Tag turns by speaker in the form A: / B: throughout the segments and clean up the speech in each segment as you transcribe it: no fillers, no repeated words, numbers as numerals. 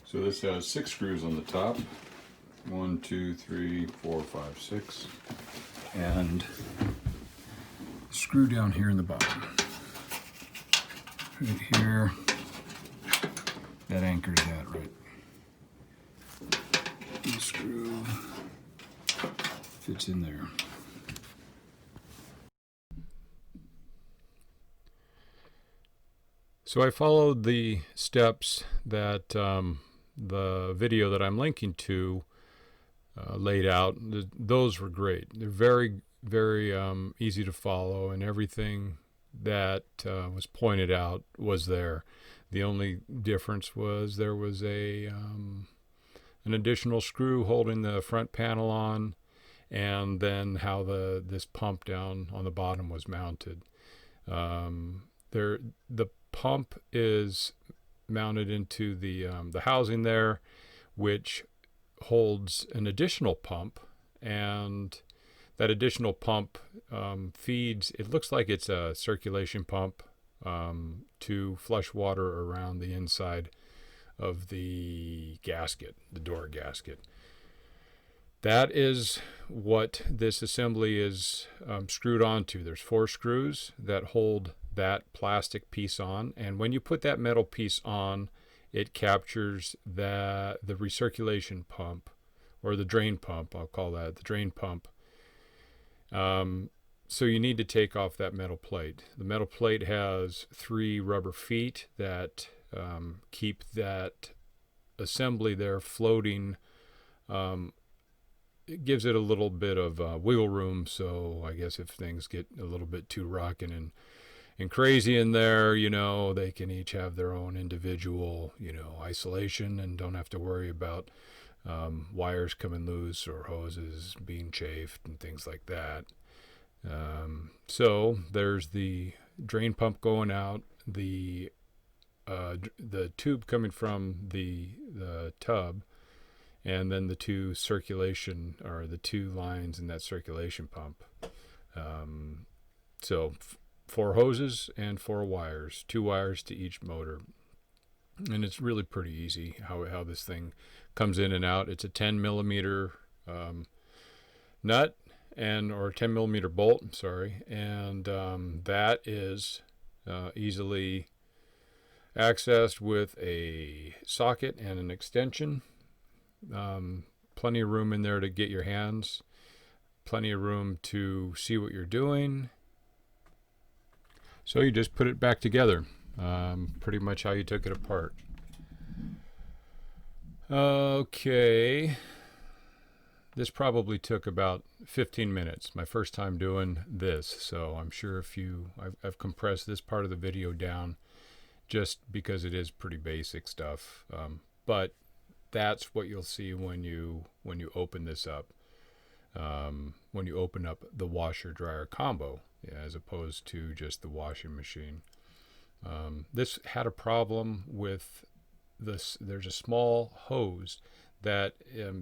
A: So this has 6 screws on the top. 1, 2, 3, 4, 5, 6. And a screw down here in the bottom. Right here. That anchors that right. The screw fits in there. So I followed the steps that the video that I'm linking to laid out. Those were great. They're very, very easy to follow, and everything that was pointed out was there. The only difference was there was an additional screw holding the front panel on, and then how this pump down on the bottom was mounted. The pump is mounted into the housing there, which holds an additional pump, and that additional pump feeds, it looks like it's a circulation pump to flush water around the inside of the gasket, the door gasket. That is what this assembly is screwed onto. There's 4 screws that hold that plastic piece on, and when you put that metal piece on, it captures the recirculation pump, or the drain pump, I'll call that, the drain pump. So you need to take off that metal plate. The metal plate has 3 rubber feet that keep that assembly there floating. It gives it a little bit of wiggle room, so I guess if things get a little bit too rocking and crazy in there, they can each have their own individual, isolation, and don't have to worry about wires coming loose or hoses being chafed and things like that. So there's the drain pump going out, the tube coming from the tub, and then the 2 circulation, or the 2 lines in that circulation pump. So 4 hoses and 4 wires, 2 wires to each motor. And it's really pretty easy how this thing comes in and out. It's a 10 millimeter nut, or 10 millimeter bolt, and that is easily accessed with a socket and an extension. Plenty of room in there to get your hands, plenty of room to see what you're doing. So you just put it back together, pretty much how you took it apart. Okay, this probably took about 15 minutes, my first time doing this, so I'm sure I've compressed this part of the video down just because it is pretty basic stuff, but that's what you'll see when you open this up, when you open up the washer dryer combo, as opposed to just the washing machine. This had a problem with this. There's a small hose that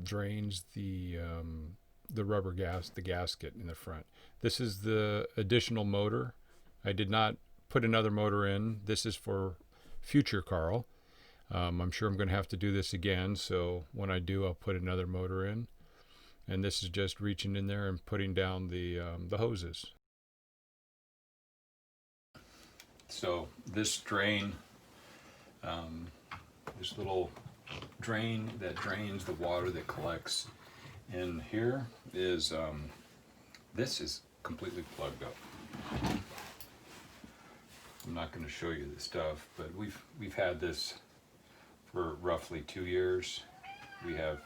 A: drains the rubber the gasket in the front. This is the additional motor. I did not put another motor in. This is for future Carl. I'm sure I'm going to have to do this again, so when I do, I'll put another motor in. And this is just reaching in there and putting down the hoses. So this drain, this little drain that drains the water that collects in here is, this is completely plugged up. I'm not going to show you the stuff, but we've had this for roughly 2 years. We have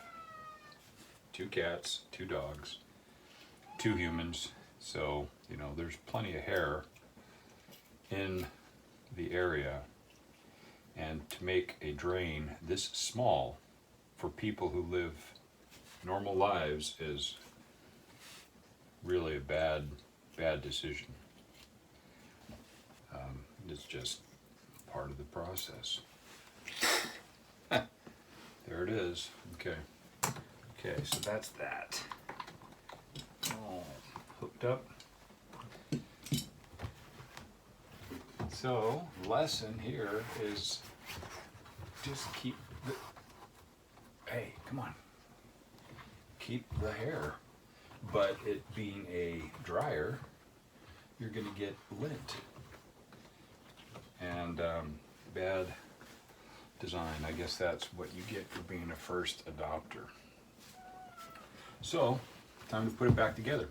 A: 2 cats, 2 dogs, 2 humans, so there's plenty of hair in the area, and to make a drain this small for people who live normal lives is really a bad decision. It's just part of the process. There it is. Okay, so that's that. All hooked up. So, the lesson here is just keep hey, come on, keep the hair. But it being a dryer, you're going to get lint. And bad design. I guess that's what you get for being a first adopter. So, time to put it back together.